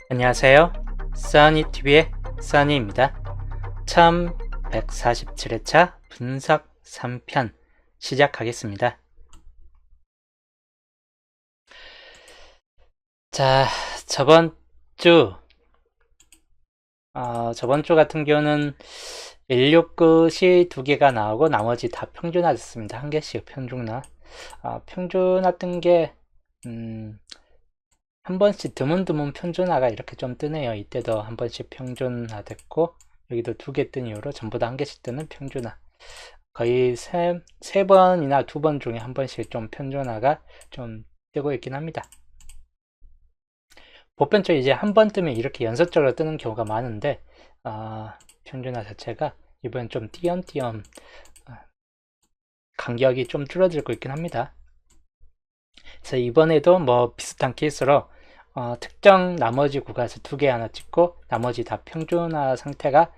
안녕하세요. 써니TV의 써니입니다. 1147회차 분석 3편 시작하겠습니다. 자, 저번 주 같은 경우는 16끝이 2개가 나오고 나머지 다 평준화됐습니다. 한 개씩 평준화. 평준화 게, 한 번씩 드문드문 평준화가 이렇게 좀 뜨네요. 이때도 한 번씩 평준화 됐고, 여기도 2개 뜬 이후로 전부 다 한 개씩 뜨는 평준화. 거의 세 번이나 2번 중에 한 번씩 좀 평준화가 좀 뜨고 있긴 합니다. 보편적으로 이제 한 번 뜨면 이렇게 연속적으로 뜨는 경우가 많은데, 평준화 자체가 이번엔 좀 띄엄띄엄 간격이 좀 줄어들고 있긴 합니다. 그래서 이번에도 뭐 비슷한 케이스로 특정 나머지 구간에서 2개 하나 찍고 나머지 다 평준화 상태가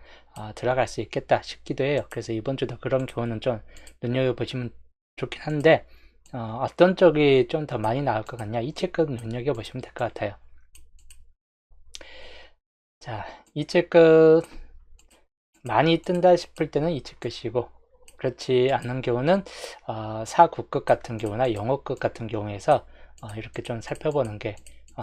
들어갈 수 있겠다 싶기도 해요. 그래서 이번 주도 그런 경우는 좀 눈여겨보시면 좋긴 한데 어떤 쪽이 좀 더 많이 나올 것 같냐, 이 책끝 눈여겨보시면 될 것 같아요. 자, 이 책끝 많이 뜬다 싶을 때는 이 책끝이고, 그렇지 않은 경우는 4구끝 같은 경우나 영어끝 같은 경우에서 이렇게 좀 살펴보는 게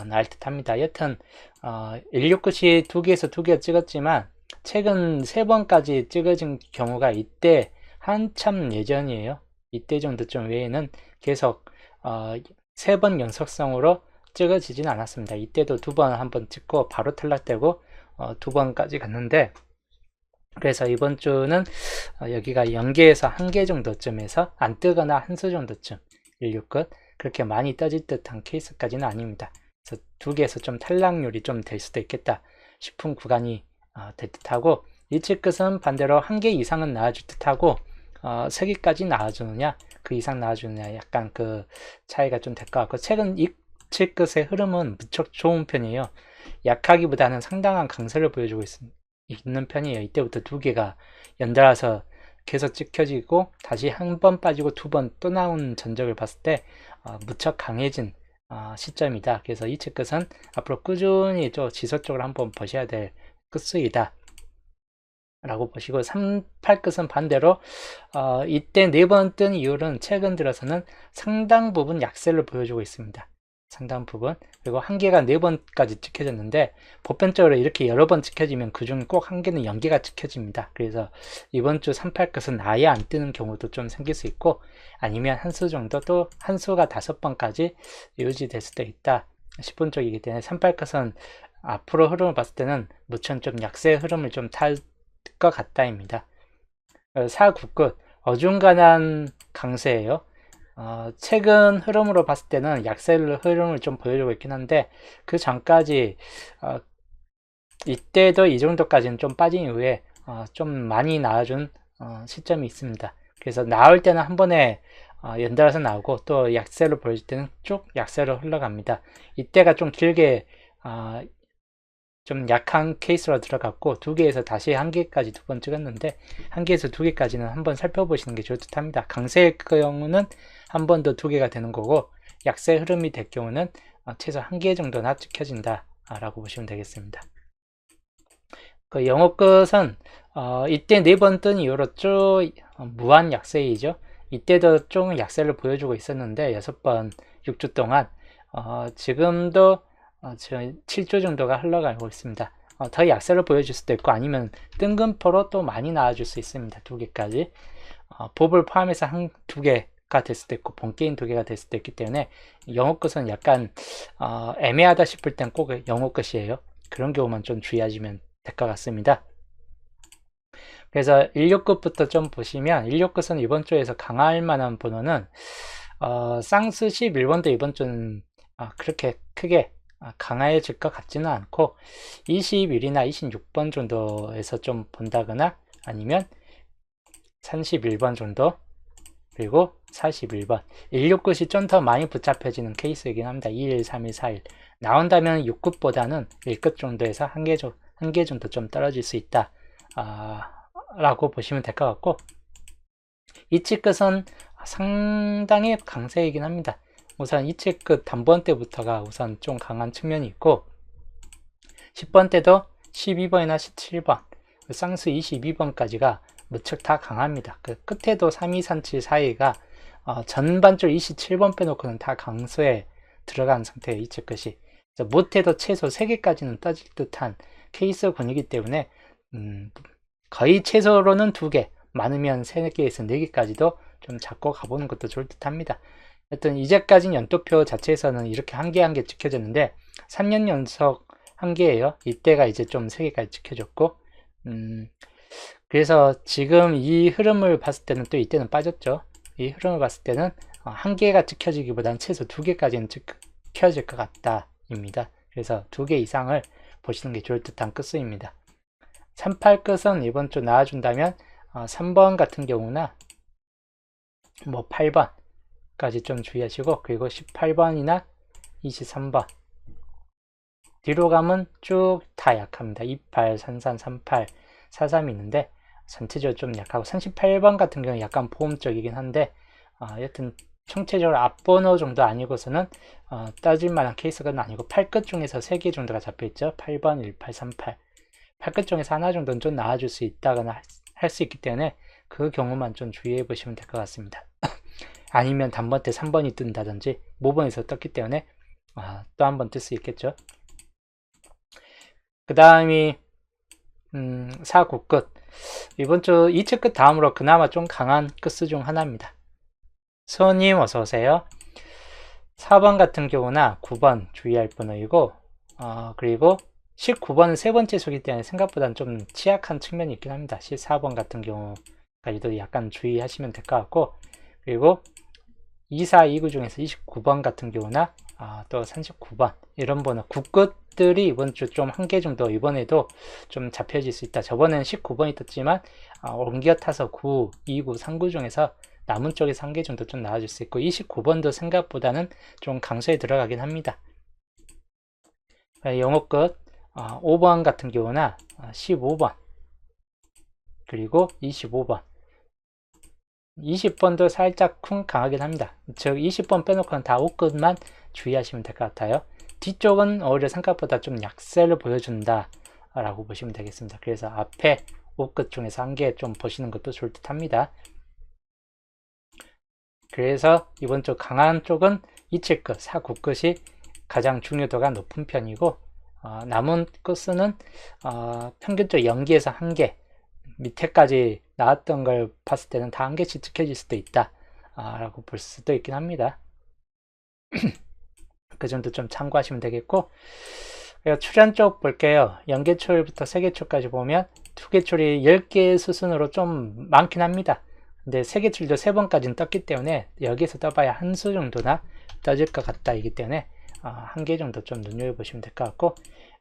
나을 듯 합니다. 여튼 16끝이 2개에서 2개가 찍었지만 최근 3번까지 찍어진 경우가 이때 한참 예전이에요. 이때 정도쯤 외에는 계속 3번 연속성으로 찍어지진 않았습니다. 이때도 2번 한 번 찍고 바로 탈락되고 2번까지 갔는데, 그래서 이번 주는 여기가 0개에서 1개 정도쯤에서 안 뜨거나 한 수 정도쯤 16끝 그렇게 많이 떠질 듯한 케이스까지는 아닙니다. 그래서 2개에서 좀 탈락률이 좀 될 수도 있겠다 싶은 구간이 될 듯하고, 일치끝은 반대로 1개 이상은 나와줄 듯하고 3개까지 나와주느냐 그 이상 나와주느냐 약간 그 차이가 좀 될 것 같고, 최근 일치끝의 흐름은 무척 좋은 편이에요. 약하기보다는 상당한 강세를 보여주고 있는 편이에요. 이때부터 2개가 연달아서 계속 찍혀지고 다시 한 번 빠지고 2번 또 나온 전적을 봤을 때 무척 강해진 시점이다. 그래서 이 책끝은 앞으로 꾸준히 좀 지속적으로 한번 보셔야 될 끝수이다 라고 보시고, 38끝은 반대로 이때 4번 뜬 이유는 최근 들어서는 상당 부분 약세를 보여주고 있습니다. 상당 부분. 그리고 1개가 4번까지 찍혀졌는데 보편적으로 이렇게 여러 번 찍혀지면 그중 꼭 1개는 연계가 찍혀집니다. 그래서 이번 주 38끝은 아예 안 뜨는 경우도 좀 생길 수 있고, 아니면 한 수 정도, 또 한 수가 5번까지 유지될 수도 있다 싶은 쪽이기 때문에 38끝은 앞으로 흐름을 봤을 때는 무척 좀 약세 흐름을 좀 탈 것 같다입니다. 4구끝 어중간한 강세예요. 최근 흐름으로 봤을 때는 약세 흐름을 좀 보여주고 있긴 한데, 그 전까지 이때도 이 정도까지는 좀 빠진 이후에 좀 많이 나와준 시점이 있습니다. 그래서 나올 때는 한 번에 연달아서 나오고, 또 약세를 보여줄 때는 쭉 약세로 흘러갑니다. 이때가 좀 길게 좀 약한 케이스로 들어갔고 2개에서 다시 1개까지 2번 찍었는데, 1개에서 2개까지는 한번 살펴보시는 게 좋을 듯 합니다. 강세의 경우는 한 번 더 2개가 되는 거고, 약세 흐름이 될 경우는 최소 1개 정도나 찍혀진다 라고 보시면 되겠습니다. 그 영어 끝은 이때 4번 뜬 이후로 쭉 무한 약세이죠. 이때도 좀 약세를 보여주고 있었는데 6번 6주 동안 지금도 7주 정도가 흘러가고 있습니다. 더 약세를 보여줄 수도 있고, 아니면 뜬금포로 또 많이 나와줄 수 있습니다. 2개까지 봅을 포함해서 2개가 될 수도 있고 본게임 2개가 될 수도 있기 때문에 영어 끝은 약간 애매하다 싶을 땐 꼭 영어 끝이에요. 그런 경우만 좀 주의하시면 될 것 같습니다. 그래서 16끝부터 좀 보시면, 16끝은 이번 주에서 강할 만한 번호는 쌍스 11번도 이번 주는 그렇게 크게 강해질 것 같지는 않고, 21이나 26번 정도에서 좀 본다거나, 아니면 31번 정도, 그리고 41번 16끝이 좀 더 많이 붙잡혀지는 케이스이긴 합니다. 2일, 3일, 4일 나온다면 6끝보다는 1끝 정도에서 1개 정도 좀 떨어질 수 있다 라고 보시면 될 것 같고, 이치끝은 상당히 강세이긴 합니다. 우선 이치끝 단번 때부터가 우선 좀 강한 측면이 있고, 10번 때도 12번이나 17번, 쌍수 22번까지가 무척 다 강합니다. 그 끝에도 3237 사이가 전반줄 27번 빼놓고는 다 강수에 들어간 상태의 이체 끝이 못해도 최소 3개까지는 떠질 듯한 케이스 군이기 때문에 거의 최소로는 2개, 많으면 3개에서 4개까지도 좀 잡고 가보는 것도 좋을 듯 합니다. 하여튼 이제까지 연도표 자체에서는 이렇게 한 개 한 개 찍혀졌는데 3년 연속 한 개예요. 이때가 이제 좀 3개까지 찍혀졌고 그래서 지금 이 흐름을 봤을 때는 또 이때는 빠졌죠. 이 흐름을 봤을 때는 한 개가 찍혀지기보다는 최소 2개까지는 찍혀질 것 같다 입니다. 그래서 2개 이상을 보시는 게 좋을 듯한 끝수입니다. 38 끝은 이번 주 나와준다면 3번 같은 경우나 뭐 8번까지 좀 주의하시고, 그리고 18번이나 23번 뒤로 가면 쭉 다 약합니다. 28, 33, 38, 43이 있는데 전체적으로 좀 약하고 38번 같은 경우는 약간 보험적이긴 한데 여튼 총체적으로 앞번호 정도 아니고서는 따질 만한 케이스가 아니고 8끝 중에서 3개 정도가 잡혀있죠. 8번, 18, 38 8끝 중에서 하나 정도는 좀 나와줄 수 있다거나 할 수 있기 때문에 그 경우만 좀 주의해 보시면 될 것 같습니다. 아니면 단번 때 3번이 뜬다든지 모번에서 떴기 때문에 또 한 번 뜰 수 있겠죠. 그 다음이 4, 9끝. 이번 주 2차 끝 다음으로 그나마 좀 강한 끝수 중 하나입니다. 수호님 어서오세요. 4번 같은 경우나 9번 주의할 번호이고 그리고 19번은 세 번째 수기 때문에 생각보다는 좀 취약한 측면이 있긴 합니다. 14번 같은 경우까지도 약간 주의하시면 될 것 같고, 그리고 24, 29 중에서 29번 같은 경우나 또 39번 이런 번호 9끝들이 이번 주 좀 한 개 정도 이번에도 좀 잡혀질 수 있다. 저번에는 19번이 떴지만 옮겨 타서 9, 29, 39 중에서 남은 쪽에서 한 개 정도 좀 나와줄 수 있고 29번도 생각보다는 좀 강소에 들어가긴 합니다. 영어 끝 5번 같은 경우나 15번 그리고 25번 20번도 살짝 쿵 강하긴 합니다. 즉 20번 빼놓고는 다 5끝만 주의하시면 될 것 같아요. 뒤쪽은 오히려 생각보다 좀 약세를 보여준다 라고 보시면 되겠습니다. 그래서 앞에 5끝 중에서 한 개 좀 보시는 것도 좋을 듯 합니다. 그래서 이번 주 강한 쪽은 27끝, 4, 9끝이 가장 중요도가 높은 편이고 남은 끝은 평균적으로 0개에서 1개 밑에까지 나왔던 걸 봤을 때는 다 한 개씩 찍혀질 수도 있다 라고 볼 수도 있긴 합니다. 그 정도 좀 참고하시면 되겠고, 출현 쪽 볼게요. 0개출부터 3개출까지 보면 2개출이 10개 수순으로 좀 많긴 합니다. 근데 3개출도 3번까지는 떴기 때문에 여기서 떠봐야 한 수 정도나 떠질 것 같다 이기 때문에 한 개 정도 좀 눈여겨보시면 될 것 같고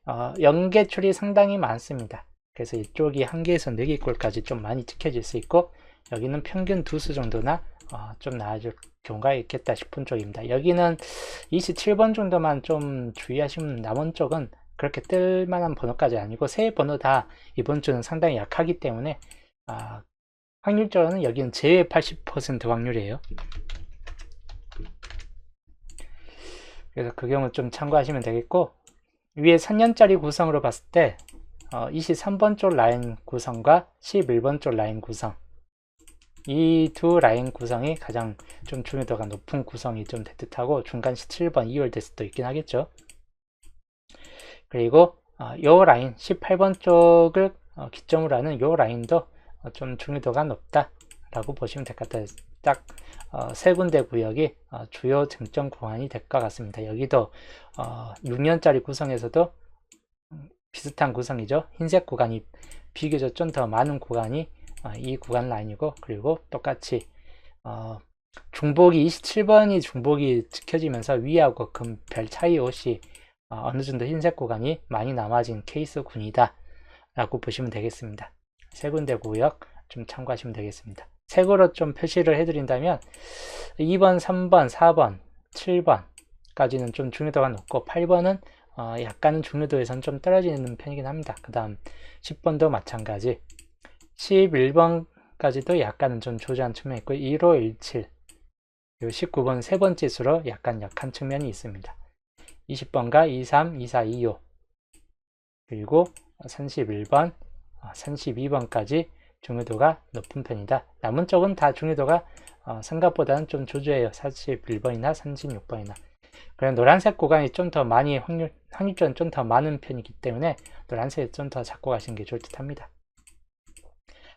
0개출이 상당히 많습니다. 그래서 이쪽이 1개에서 4개꼴까지 좀 많이 찍혀질 수 있고, 여기는 평균 2수 정도나 좀 나아질 경우가 있겠다 싶은 쪽입니다. 여기는 27번 정도만 좀 주의하시면 남은 쪽은 그렇게 뜰만한 번호까지 아니고 세 번호 다 이번 주는 상당히 약하기 때문에 확률적으로는 여기는 제외 80% 확률이에요. 그래서 그 경우 좀 참고하시면 되겠고, 위에 3년짜리 구성으로 봤을 때 23번 쪽 라인 구성과 11번 쪽 라인 구성, 이 두 라인 구성이 가장 좀 중요도가 높은 구성이 좀 될 듯하고, 중간 17번 2월 될 수도 있긴 하겠죠. 그리고 요 라인 18번 쪽을 기점으로 하는 요 라인도 좀 중요도가 높다 라고 보시면 될 것 같아요. 딱 세 군데 구역이 주요 쟁점 구간이 될 것 같습니다. 여기도 6년짜리 구성에서도 비슷한 구성이죠. 흰색 구간이 비교적 좀 더 많은 구간이 이 구간 라인이고, 그리고 똑같이 중복이 27번이 중복이 지켜지면서 위하고 금 별 차이 없이 어느 정도 흰색 구간이 많이 남아진 케이스 군이다 라고 보시면 되겠습니다. 세 군데 구역 좀 참고하시면 되겠습니다. 색으로 좀 표시를 해드린다면 2번, 3번, 4번, 7번까지는 좀 중요도가 높고, 8번은 약간은 중요도에선 좀 떨어지는 편이긴 합니다. 그 다음 10번도 마찬가지, 11번까지도 약간은 좀 조절한 측면이 있고, 15, 17, 19번 세 번째 수로 약간 약한 측면이 있습니다. 20번과 23, 24, 25 그리고 31번, 32번까지 중요도가 높은 편이다. 남은 쪽은 다 중요도가 생각보다는 좀 조조해요. 41번이나 36번이나. 그럼 노란색 구간이 좀 더 많이 확률적은 좀 더 많은 편이기 때문에 노란색이 좀 더 잡고 가시는 게 좋을 듯 합니다.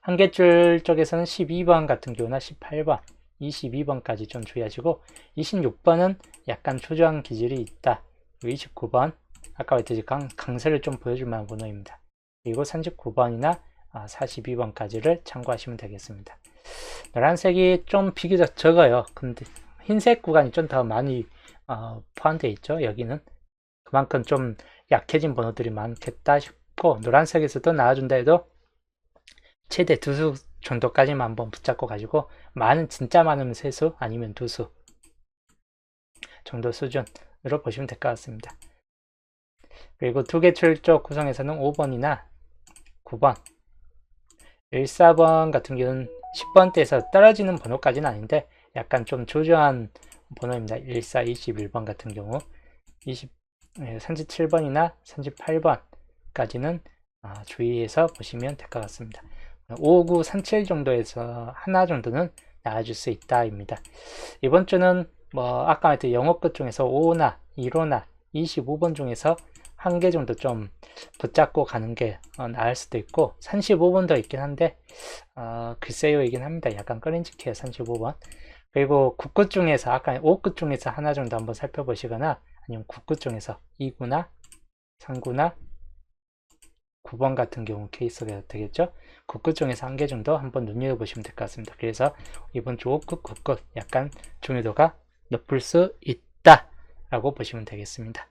한계줄 쪽에서는 12번 같은 경우나 18번, 22번까지 좀 주의하시고 26번은 약간 초조한 기질이 있다. 29번, 아까 말했듯이 강세를 좀 보여줄 만한 번호입니다. 그리고 39번이나 42번까지를 참고하시면 되겠습니다. 노란색이 좀 비교적 적어요. 근데 흰색 구간이 좀 더 많이 포함되어 있죠. 여기는 그만큼 좀 약해진 번호들이 많겠다 싶고, 노란색에서도 나와준다 해도 최대 2수 정도까지만 한번 붙잡고 가지고 진짜 많으면 3수 아니면 2수 정도 수준으로 보시면 될 것 같습니다. 그리고 두개출 쪽 구성에서는 5번이나 9번, 14번 같은 경우는 10번대에서 떨어지는 번호까지는 아닌데 약간 좀 조조한 번호입니다. 14, 21번 같은 경우 37번이나 38번까지는 주의해서 보시면 될 것 같습니다. 5, 9, 37 정도에서 하나 정도는 나와줄 수 있다 입니다. 이번 주는 아까 말했던 영어 끝 중에서 5나 1호나 25번 중에서 한 개 정도 좀 붙잡고 가는 게 나을 수도 있고 35번 더 있긴 한데 글쎄요 이긴 합니다. 약간 꺼림직해요 35번. 그리고 9끝 중에서 아까 5끝 중에서 하나 정도 한번 살펴보시거나 아니면 9끝 중에서 2구나 3구나 9번 같은 경우 케이스가 되겠죠. 9끝 중에서 한 개 정도 한번 눈여겨보시면 될 것 같습니다. 그래서 이번 주 5끝, 9끝 약간 중요도가 높을 수 있다 라고 보시면 되겠습니다.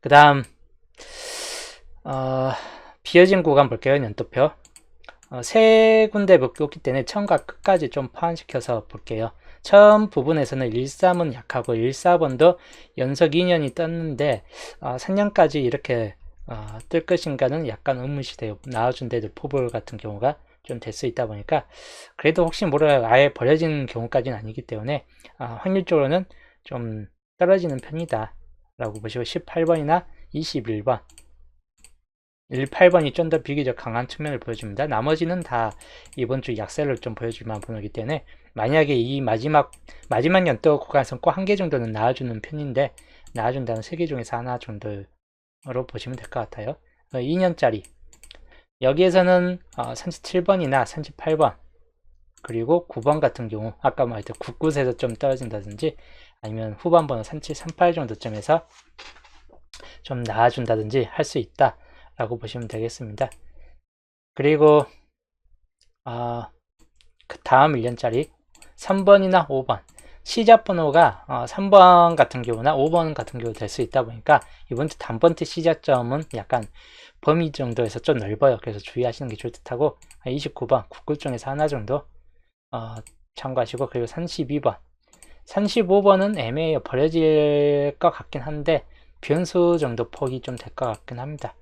그 다음 비어진 구간 볼게요. 연도표 세 군데 묶였기 때문에 처음과 끝까지 좀 포함시켜서 볼게요. 처음 부분에서는 13은 약하고 14번도 연속 2년이 떴는데 3년까지 이렇게 뜰 것인가는 약간 의문시돼요. 나와준 데도 포볼 같은 경우가 좀 될 수 있다 보니까 그래도 혹시 몰라요. 아예 버려지는 경우까지는 아니기 때문에 확률적으로는 좀 떨어지는 편이다 라고 보시고 18번이나 21번 18번이 좀 더 비교적 강한 측면을 보여줍니다. 나머지는 다 이번 주 약세를 좀 보여줄 만한 번호이기 때문에 만약에 이 마지막 연도 구간에서 꼭 한 개 정도는 나와주는 편인데 나와준다는 3개 중에서 하나 정도로 보시면 될 것 같아요. 2년짜리 여기에서는 37번이나 38번 그리고 9번 같은 경우 아까 말했던 9끝에서 좀 떨어진다든지 아니면 후반번호 37, 38 정도점에서 좀 나와준다든지 할 수 있다 라고 보시면 되겠습니다. 그리고 그 다음 1년짜리 3번이나 5번 시작 번호가 3번 같은 경우나 5번 같은 경우 될 수 있다 보니까 이번 주 단번째 시작점은 약간 범위 정도에서 좀 넓어요. 그래서 주의하시는 게 좋을 듯 하고 29번 9끝 중에서 하나 정도 참고하시고 그리고 32번 35번은 애매해요. 버려질 것 같긴 한데 변수 정도 폭이 좀 될 것 같긴 합니다.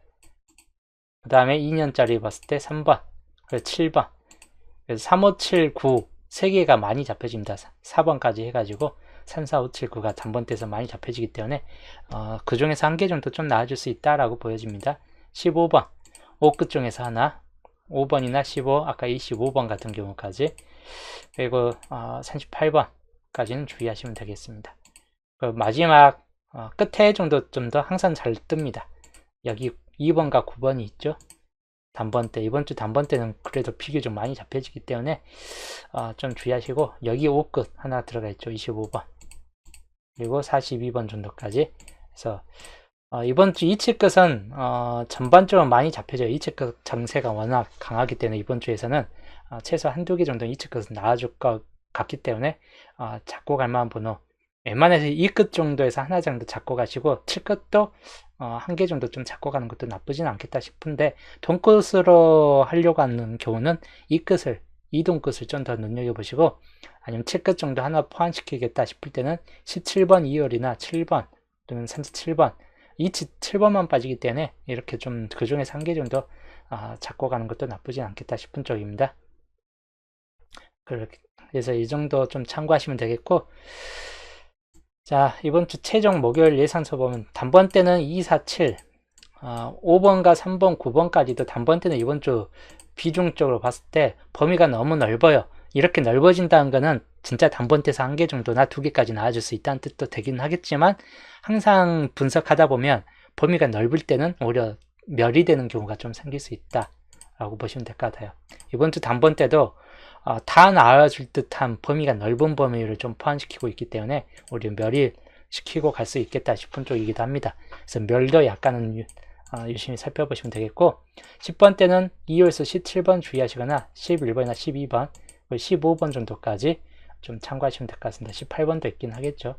그 다음에 2년짜리 봤을 때 3번 그리고 7번 그래서 3, 5, 7, 9 3개가 많이 잡혀집니다. 4번까지 해가지고 3, 4, 5, 7, 9가 단번대에서 많이 잡혀지기 때문에 그 중에서 한 개 정도 좀 나와줄 수 있다라고 보여집니다. 15번 5끝 중에서 하나 5번이나 15 아까 25번 같은 경우까지 그리고 38번까지는 주의하시면 되겠습니다. 그 마지막 끝에 정도 좀 더 항상 잘 뜹니다. 여기 2번과 9번이 있죠. 단번대 이번 주 단번대는 그래도 비교적 많이 잡혀지기 때문에 좀 주의하시고 여기 5끝 하나 들어가 있죠. 25번 그리고 42번 정도까지 그래서 이번 주 이치끝은 전반적으로 많이 잡혀져요. 이치끝 장세가 워낙 강하기 때문에 이번 주에서는 최소 한두 개 정도 이치끝은 나와줄 것 같기 때문에 잡고 갈 만한 번호 웬만해서 2끝 정도에서 하나 정도 잡고 가시고 7끝도 한 개 정도 좀 잡고 가는 것도 나쁘진 않겠다 싶은데 돈끝으로 하려고 하는 경우는 이동끝을 좀 더 눈여겨보시고 아니면 7끝 정도 하나 포함시키겠다 싶을 때는 17번 2월이나 7번 또는 37번 이치 7번만 빠지기 때문에 이렇게 좀 그 중에서 한 개 정도 잡고 가는 것도 나쁘진 않겠다 싶은 쪽입니다. 그래서 이 정도 좀 참고하시면 되겠고 자, 이번 주 최종 목요일 예상서 보면 단번대는 2, 4, 7, 5번과 3번, 9번까지도 단번대는 이번 주 비중적으로 봤을 때 범위가 너무 넓어요. 이렇게 넓어진다는 거는 진짜 단번대에서 1개 정도나 2개까지 나와줄 수 있다는 뜻도 되긴 하겠지만, 항상 분석하다 보면 범위가 넓을 때는 오히려 멸이 되는 경우가 좀 생길 수 있다 라고 보시면 될 것 같아요. 이번 주 단번대도 다 나와줄 듯한 범위가 넓은 범위를 좀 포함시키고 있기 때문에 오히려 멸이 시키고 갈 수 있겠다 싶은 쪽이기도 합니다. 그래서 멸도 약간은 유심히 살펴보시면 되겠고, 10번 때는 2호에서 17번 주의하시거나 11번이나 12번, 15번 정도까지 좀 참고하시면 될 것 같습니다. 18번도 있긴 하겠죠.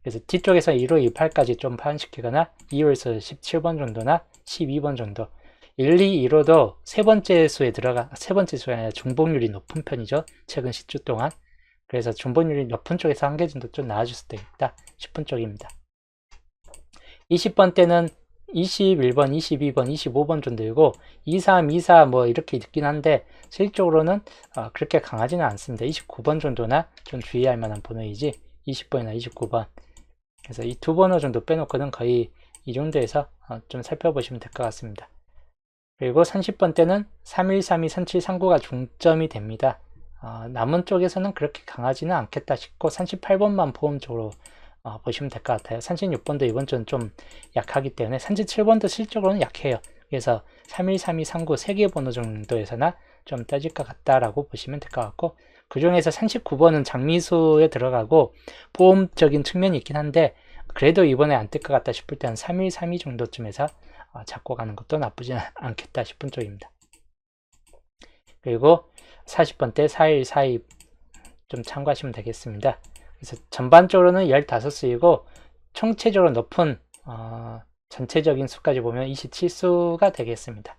그래서 뒤쪽에서 1호, 28까지 좀 포함시키거나 2호에서 17번 정도나 12번 정도, 1, 2, 1호도 세 번째 수가 아니라 중복률이 높은 편이죠. 최근 10주 동안. 그래서 중복률이 높은 쪽에서 1개 정도 좀 나와줄 수도 있다 싶은 쪽입니다. 20번 때는 21번, 22번, 25번 정도이고 23, 24 뭐 이렇게 있긴 한데 실질적으로는 그렇게 강하지는 않습니다. 29번 정도나 좀 주의할 만한 번호이지 20번이나 29번. 그래서 이 두 번호 정도 빼놓고는 거의 이 정도에서 좀 살펴보시면 될 것 같습니다. 그리고 30번 때는 3132, 3739가 중점이 됩니다. 남은 쪽에서는 그렇게 강하지는 않겠다 싶고 38번만 포함적으로 보시면 될 것 같아요. 36번도 이번 주는 좀 약하기 때문에 37번도 실적으로는 약해요. 그래서 3132, 39 3개 번호 정도에서나 좀 떠질 것 같다라고 보시면 될 것 같고, 그 중에서 39번은 장미수에 들어가고 보험적인 측면이 있긴 한데 그래도 이번에 안 뜰 것 같다 싶을 때는 3132 정도쯤에서 잡고 가는 것도 나쁘지 않겠다 싶은 쪽입니다. 그리고 40번 때 41, 42 좀 참고하시면 되겠습니다. 그래서 전반적으로는 15수이고 총체적으로 높은 전체적인 수까지 보면 27수가 되겠습니다.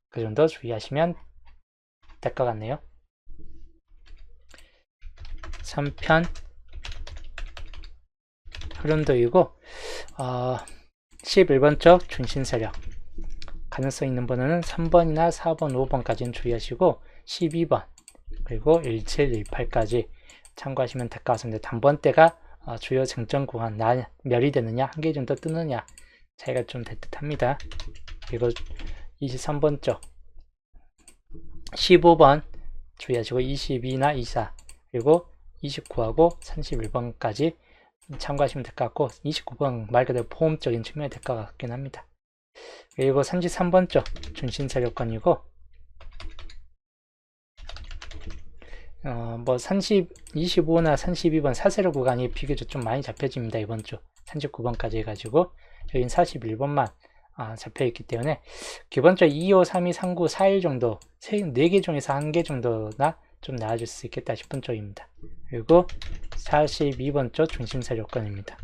그 정도 주의하시면 될 것 같네요. 3편 흐름도이고 11번 쪽 중심세력 가능성 있는 번호는 3번이나 4번, 5번까지는 주의하시고 12번 그리고 17, 18까지 참고하시면 될 것 같습니다. 단번대가 주요 쟁점 구간 멸이 되느냐, 1개 정도 뜨느냐 차이가 좀 될 듯 합니다. 그리고 23번 쪽 15번 주의하시고 22나 24 그리고 29하고 31번까지 참고하시면 될 것 같고 29번 말 그대로 보험적인 측면이 될 것 같긴 합니다. 그리고 33번 쪽 중심세력권이고 뭐 25나 32번 사세력 구간이 비교적 좀 많이 잡혀집니다. 이번 주 39번까지 해가지고 여긴 41번만 잡혀있기 때문에 기본적으로 2호, 3위, 3구, 4일 정도 4개 중에서 1개 정도나 좀 나아질 수 있겠다 싶은 쪽입니다. 그리고 42번 쪽 중심세력권입니다.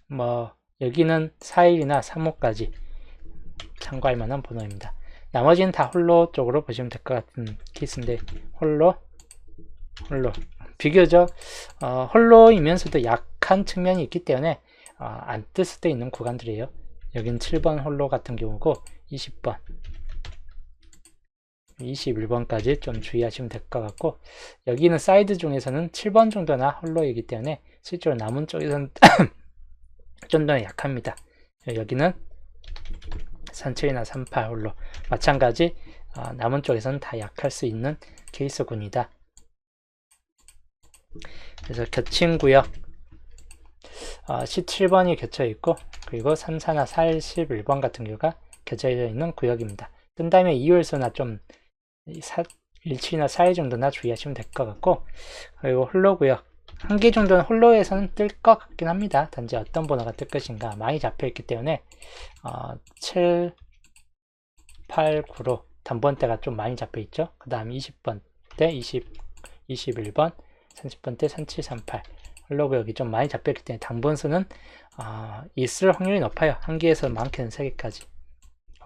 뭐 여기는 4일이나 3호까지 참고할 만한 번호입니다. 나머지는 다 홀로 쪽으로 보시면 될 것 같은 케이스인데 홀로 비교적 홀로이면서도 약한 측면이 있기 때문에 안 뜰 수도 있는 구간들이에요. 여긴 7번 홀로 같은 경우고 20번 21번까지 좀 주의하시면 될 것 같고, 여기는 사이드 중에서는 7번 정도나 홀로이기 때문에 실제로 남은 쪽에서는 좀 더 약합니다. 여기는 37이나 38 홀로 마찬가지 남은 쪽에서는 다 약할 수 있는 케이스군이다. 그래서 겹친 구역 17번이 겹쳐 있고 그리고 34나 41번 같은 경우가 겹쳐 있는 구역입니다. 뜬 다음에 2월수나 좀 1칠이나 4일 정도나 주의하시면 될 것 같고, 그리고 홀로 구역 1개 정도는 홀로에서는 뜰 것 같긴 합니다. 단지 어떤 번호가 뜰 것인가 많이 잡혀있기 때문에 7, 8, 9로 단번대가 좀 많이 잡혀있죠. 그 다음 20번 때 21번 30번 때 37, 38 홀로 구역이 좀 많이 잡혀있기 때문에 단번수는 있을 확률이 높아요. 1개에서 많게는 3개까지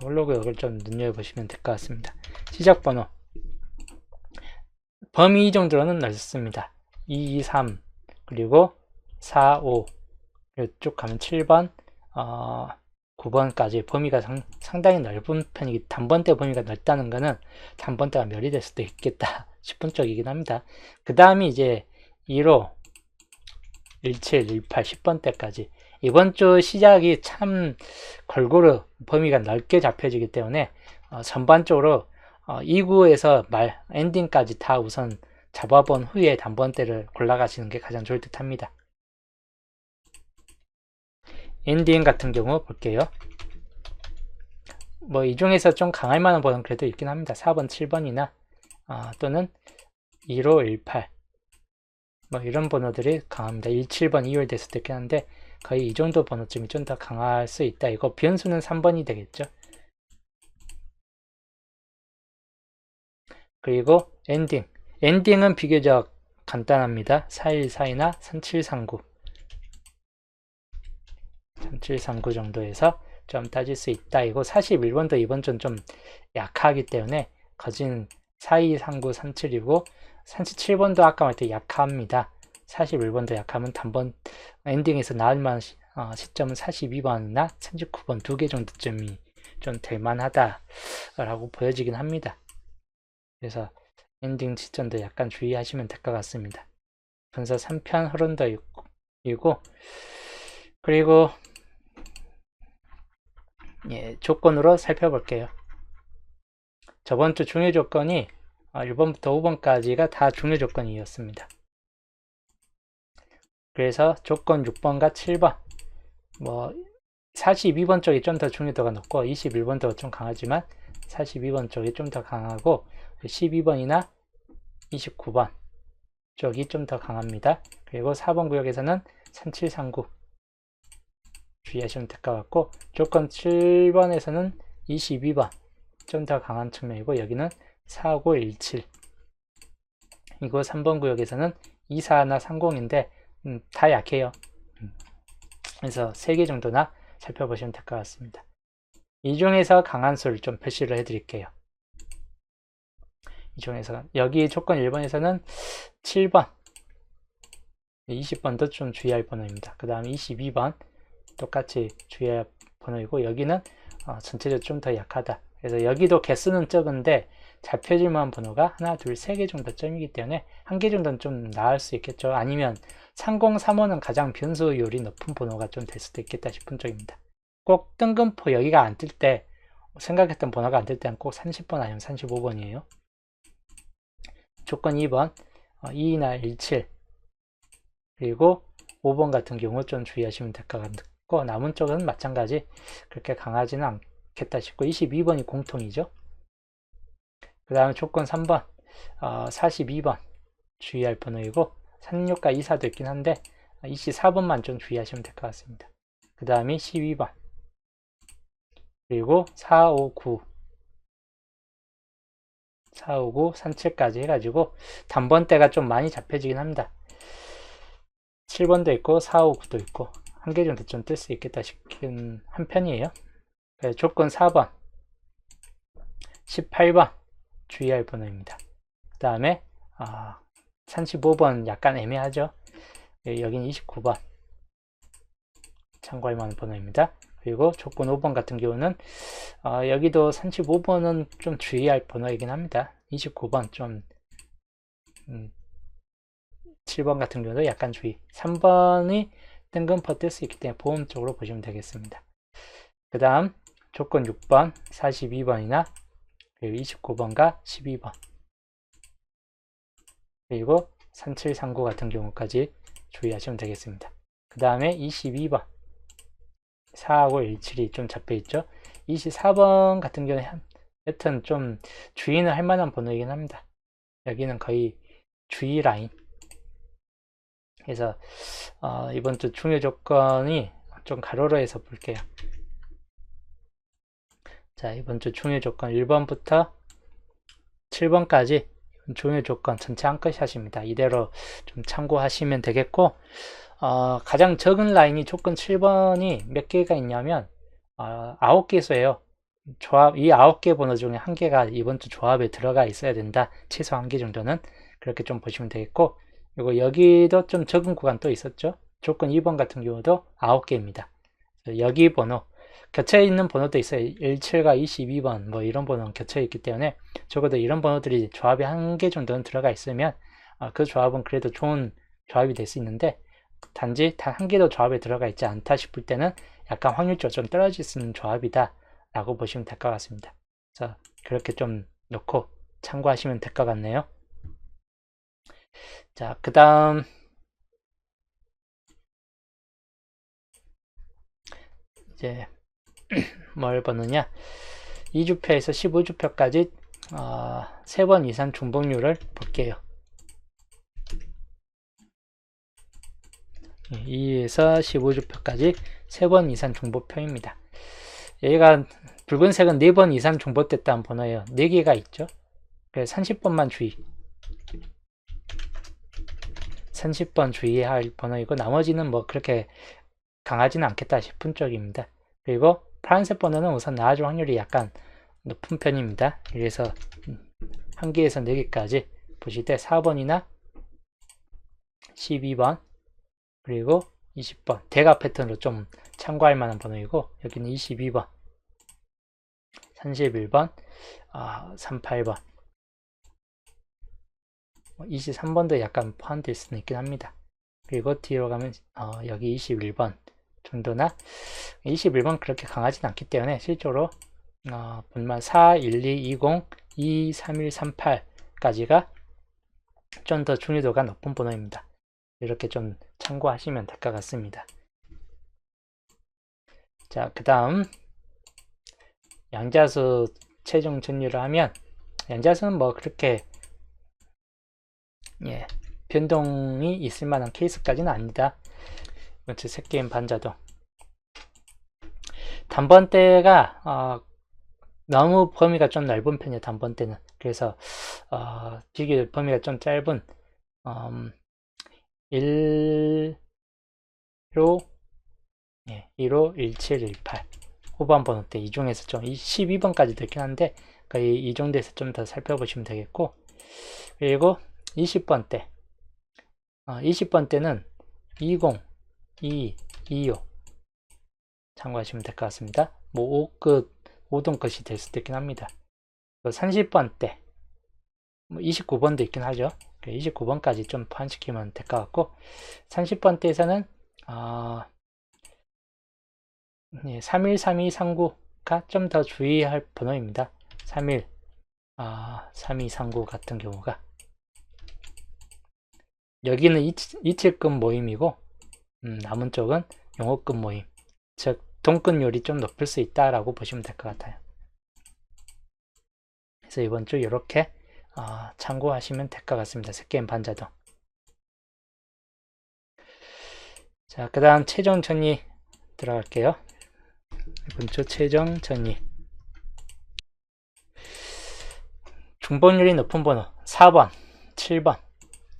홀로 구역을 좀 눈여겨보시면 될 것 같습니다. 시작번호 범위 정도로는 넓습니다. 2, 2, 3 그리고 4, 5 이쪽 가면 7번 9번까지 범위가 상당히 넓은 편이기, 단번대 범위가 넓다는 것은 단번대가 멸이 될 수도 있겠다 싶은 쪽이긴 합니다. 그 다음이 이제 1호 17, 18, 10번대까지. 이번 주 시작이 참 골고루 범위가 넓게 잡혀지기 때문에 전반적으로 2구에서 엔딩까지 다 우선 잡아본 후에 단번대를 골라가시는 게 가장 좋을 듯 합니다. 엔딩 같은 경우 볼게요. 뭐 이 중에서 좀 강할 만한 번은 그래도 있긴 합니다. 4번, 7번이나 또는 15, 18 뭐 이런 번호들이 강합니다. 17번 2월 됐을 때 있긴 한데 거의 이 정도 번호쯤이 좀 더 강할 수 있다. 이거 변수는 3번이 되겠죠. 그리고 엔딩은 비교적 간단합니다. 4142나 3739 3739 정도에서 좀 따질 수 있다. 이거 41번도 이번 주는 좀 약하기 때문에 거진 4239 37이고 37번도 아까 말했듯이 약합니다. 41번도 약하면 단번 엔딩에서 나올 만한 시점은 42번이나 39번 두 개 정도쯤이 좀 될만하다라고 보여지긴 합니다. 그래서 엔딩 시점도 약간 주의하시면 될 것 같습니다. 분서 3편 흐름도 있고 그리고 조건으로 살펴볼게요. 저번 주 중요 조건이 1번부터 5번까지가 다 중요 조건이었습니다. 그래서 조건 6번과 7번 뭐 42번 쪽이 좀 더 중요도가 높고 21번도 좀 강하지만 42번 쪽이 좀 더 강하고 12번이나 29번 쪽이 좀 더 강합니다. 그리고 4번 구역에서는 3739 주의하시면 될 것 같고 조건 7번에서는 22번 좀 더 강한 측면이고 여기는 4917 이거 3번 구역에서는 24나 30인데 다 약해요. 그래서 3개 정도나 살펴보시면 될 것 같습니다. 이 중에서 강한 수를 좀 표시를 해드릴게요. 이 중에서 여기 조건 1번에서는 7번 20번도 좀 주의할 번호입니다. 그 다음에 22번 똑같이 주의할 번호이고 여기는 전체적으로 좀 더 약하다. 그래서 여기도 개수는 적은데 잡혀질 만한 번호가 하나, 둘, 세 개 정도 점이기 때문에 한 개 정도는 좀 나을 수 있겠죠. 아니면 3035는 가장 변수율이 높은 번호가 좀 될 수도 있겠다 싶은 쪽입니다. 꼭 뜬금포 여기가 안 뜰 때 생각했던 번호가 안 뜰 때는 꼭 30번 아니면 35번이에요. 조건 2번 2나 17 그리고 5번 같은 경우 좀 주의하시면 될 것 같고 남은 쪽은 마찬가지 그렇게 강하지는 않겠다 싶고 22번이 공통이죠. 그 다음에 조건 3번 42번 주의할 번호이고 36과 24도 있긴 한데 24번만 좀 주의하시면 될 것 같습니다. 그 다음에 12번 그리고 459 37까지 해가지고 단번대가 좀 많이 잡혀지긴 합니다. 7번도 있고 459도 있고 한 개 정도 좀 뜰 수 있겠다 싶긴 한 편이에요. 조건 4번 18번 주의할 번호입니다. 그 다음에 35번 약간 애매하죠. 여기는 29번 참고할 만한 번호입니다. 그리고 조건 5번 같은 경우는 여기도 35번은 좀 주의할 번호이긴 합니다. 29번 좀 7번 같은 경우도 약간 주의 3번이 뜬금포 뜰 수 있기 때문에 보험 쪽으로 보시면 되겠습니다. 그 다음 조건 6번 42번이나 그리고 29번과 12번 그리고 3739 같은 경우까지 주의하시면 되겠습니다. 그 다음에 22번 4하고 17이 좀 잡혀있죠. 24번 같은 경우는 여튼 좀 주의는 할 만한 번호이긴 합니다. 여기는 거의 주의 라인 그래서 이번 주 중요 조건이 좀 가로로 해서 볼게요. 자, 이번 주 중요 조건 1번부터 7번까지 중요 조건 전체 한컷샷입니다. 이대로 좀 참고하시면 되겠고 가장 적은 라인이 조건 7번이 몇 개가 있냐면 9개수예요. 조합, 이 9개 번호 중에 한 개가 이번 주 조합에 들어가 있어야 된다. 최소 한 개 정도는 그렇게 좀 보시면 되겠고 그리고 여기도 좀 적은 구간 또 있었죠. 조건 2번 같은 경우도 9개입니다. 여기 번호 겹쳐 있는 번호도 있어요. 17과 22번 뭐 이런 번호는 겹쳐 있기 때문에 적어도 이런 번호들이 조합에 한 개 정도는 들어가 있으면 그 조합은 그래도 좋은 조합이 될 수 있는데 단지 단 한 개도 조합에 들어가 있지 않다 싶을 때는 약간 확률적으로 좀 떨어질 수 있는 조합이다 라고 보시면 될 것 같습니다. 그래서 그렇게 좀 놓고 참고하시면 될 것 같네요. 자, 그 다음 이제 뭘 보느냐, 2주표에서 15주표까지 3번 이상 중복률을 볼게요. 2에서 15주표까지 3번 이상 중복표입니다. 여기가 붉은색은 4번 이상 중복됐다는 번호예요. 4개가 있죠. 그래서 30번만 30번 주의해야 할 번호이고, 나머지는 뭐 그렇게 강하지는 않겠다 싶은 쪽입니다. 그리고 파란색 번호는 우선 나와줄 확률이 약간 높은 편입니다. 그래서 1개에서 4개까지 보실 때 4번이나 12번 그리고 20번 대각 패턴으로 좀 참고할 만한 번호이고, 여기는 22번, 31번, 38번, 23번도 약간 포함될 수는 있긴 합니다. 그리고 뒤로 가면 여기 21번 정도나, 21번 그렇게 강하진 않기 때문에 실제로 분만 4, 1, 2, 20, 2, 3, 1, 3, 8까지가 좀 더 중요도가 높은 번호입니다. 이렇게 좀 참고하시면 될 것 같습니다. 자, 그 다음 양자수 최종 전류를 하면, 양자수는 뭐 그렇게 변동이 있을 만한 케이스까지는 아니다. 이번 새게임 반자동 단번대가 너무 범위가 좀 넓은 편이에요. 단번대는. 그래서 비교 범위가 좀 짧은 1로 17, 18 후반 번호대 이 중에서 좀 12번까지도 있긴 한데 거의 이 정도에서 좀 더 살펴보시면 되겠고, 그리고 20번대 20번대는 20, 22, 25 참고하시면 될 것 같습니다. 뭐 5급 5동 것이 될 수도 있긴 합니다. 30번대 29번도 있긴 하죠. 29번까지 좀 포함시키면 될 것 같고, 30번대에서는 313239가 좀 더 주의할 번호입니다. 3239 같은 경우가 여기는 이체급 모임이고, 남은 쪽은 용어급 모임, 즉 동급률이 좀 높을 수 있다라고 보시면 될 것 같아요. 그래서 이번 주 이렇게 참고하시면 될 것 같습니다. 새게임 반자동. 자, 그 다음 최종 전리 들어갈게요. 이번 주 최종 전리 중복률이 높은 번호 4번, 7번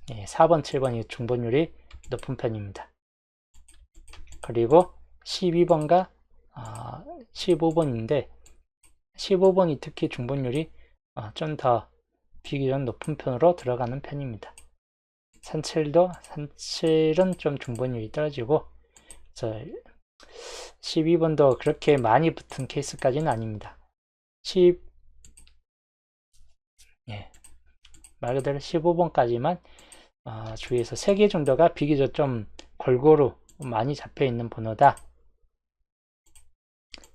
4번, 7번이 중복률이 높은 편입니다. 그리고 12번과 15번인데 15번이 특히 중복률이 좀 더 비교적 높은 편으로 들어가는 편입니다. 37은 좀 중복률이 떨어지고, 12번도 그렇게 많이 붙은 케이스까지는 아닙니다. 말 그대로 15번까지만 주위에서 3개 정도가 비교적 좀 골고루 많이 잡혀 있는 번호다.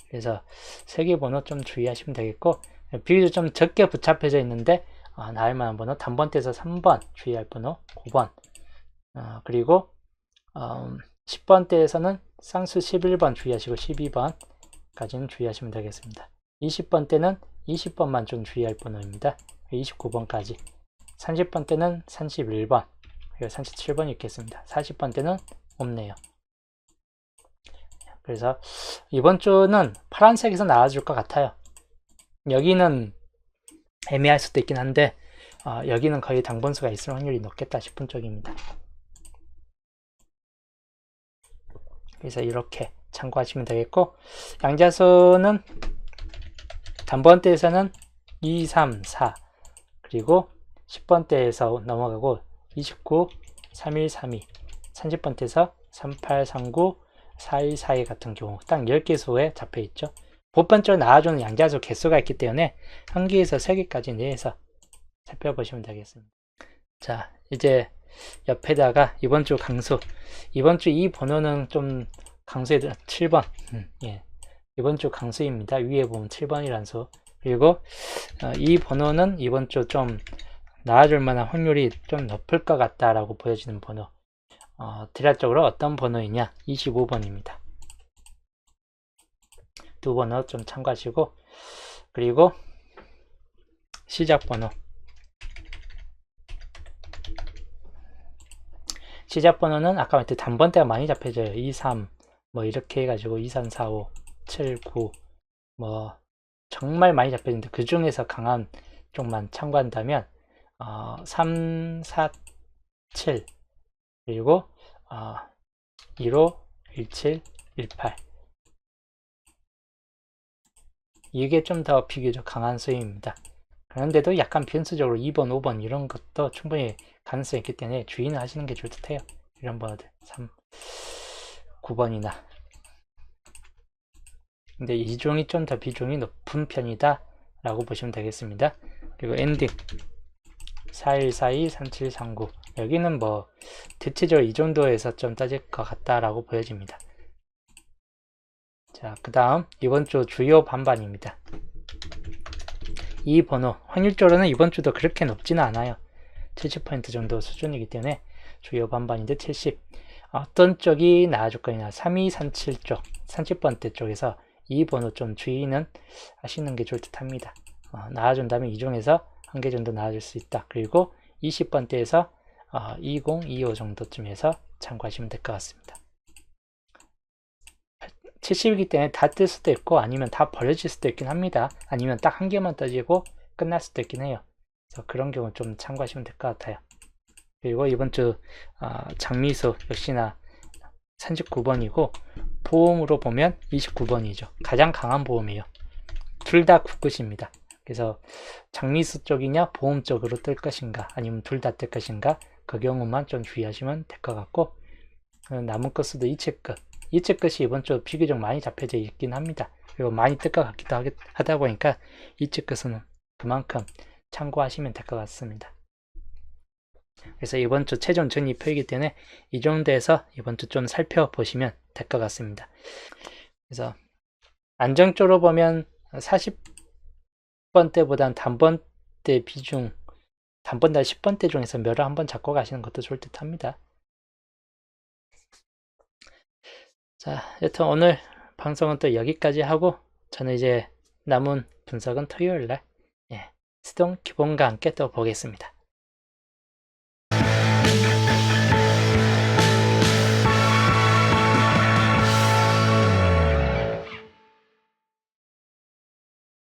그래서 3개 번호 좀 주의하시면 되겠고, 비교적 좀 적게 붙잡혀져 있는데 나을 만한 번호 단번대에서 3번 주의할 번호 9번, 그리고 10번대에서는 쌍수 11번 주의하시고 12번까지는 주의하시면 되겠습니다. 20번대는 20번만 좀 주의할 번호입니다. 29번까지. 30번대는 31번, 그리고 37번이 있겠습니다. 40번대는 없네요. 그래서 이번 주는 파란색에서 나와줄 것 같아요. 여기는 애매할 수도 있긴 한데 여기는 거의 당번수가 있을 확률이 높겠다 싶은 쪽입니다. 그래서 이렇게 참고하시면 되겠고, 양자수는 단번대에서는 2, 3, 4 그리고 10번대에서 넘어가고 29, 31, 32 30번대에서 38, 39, 41, 42 같은 경우 딱 10개소에 잡혀있죠. 보편적으로 나와주는 양자수 개수가 있기 때문에 1개에서 3개까지 내에서 살펴보시면 되겠습니다. 자, 이제 옆에다가 이번 주 강수, 이번 주 이 번호는 좀 강수에 7번. 예. 이번 주 강수입니다. 위에 보면 7번이란 수. 그리고 이 번호는 이번 주 좀 나아질 만한 확률이 좀 높을 것 같다라고 보여지는 번호. 대략적으로 어떤 번호이냐? 25번입니다. 두 번호 좀 참고하시고, 그리고 시작 번호. 시작 번호는 아까 말했듯이 단번대가 많이 잡혀져요. 2, 3, 뭐 이렇게 해가지고 2, 3, 4, 5, 7, 9, 뭐 정말 많이 잡혀있는데 그 중에서 강한 쪽만 참고한다면 3, 4, 7 그리고 15, 17, 18 이게 좀 더 비교적 강한 수입니다. 그런데도 약간 변수적으로 2번, 5번 이런 것도 충분히 가능성이 있기 때문에 주의는 하시는 게 좋을 듯해요. 이런 번호들 3, 9번이나. 근데 이 종이 좀 더 비중이 높은 편이다 라고 보시면 되겠습니다. 그리고 엔딩 4142, 3739 여기는 뭐 대체적으로 이 정도에서 좀 따질 것 같다라고 보여집니다. 자, 그 다음 이번 주 주요 반반입니다. 이 번호 확률적으로는 이번 주도 그렇게 높지는 않아요. 70% 정도 수준이기 때문에 주요 반반인데 70 어떤 쪽이 나아질 거냐 3237 쪽 30번대 쪽에서 이 번호 좀 주의는 하시는 게 좋을 듯 합니다. 나아준다면 이 중에서 한 개 정도 나아질 수 있다. 그리고 20번대에서 20, 25 정도쯤에서 참고하시면 될 것 같습니다. 70이기 때문에 다 뜰 수도 있고 아니면 다 버려질 수도 있긴 합니다. 아니면 딱 한 개만 떠지고 끝날 수도 있긴 해요. 그래서 그런 경우 좀 참고하시면 될 것 같아요. 그리고 이번 주 장미수 역시나 39번이고 보험으로 보면 29번이죠. 가장 강한 보험이에요. 둘 다 굳끝입니다. 그래서 장미수 쪽이냐 보험 쪽으로 뜰 것인가 아니면 둘 다 뜰 것인가 그 경우만 좀 주의하시면 될 것 같고 남은 끝수도 이체끝 이체끝이 이번 주 비교적 많이 잡혀져 있긴 합니다. 그리고 많이 뜰 것 같기도 하다 보니까 이체끝은 그만큼 참고하시면 될 것 같습니다. 그래서 이번 주 최종 정리표이기 때문에 이 정도에서 이번 주 좀 살펴보시면 될 것 같습니다. 그래서 안정적으로 보면 40번대보단 단번대 비중 단번대 10번대 중에서 몇을 한번 잡고 가시는 것도 좋을 듯 합니다. 자, 여튼 오늘 방송은 또 여기까지 하고 저는 이제 남은 분석은 토요일날 수동 기본과 함께 또 보겠습니다.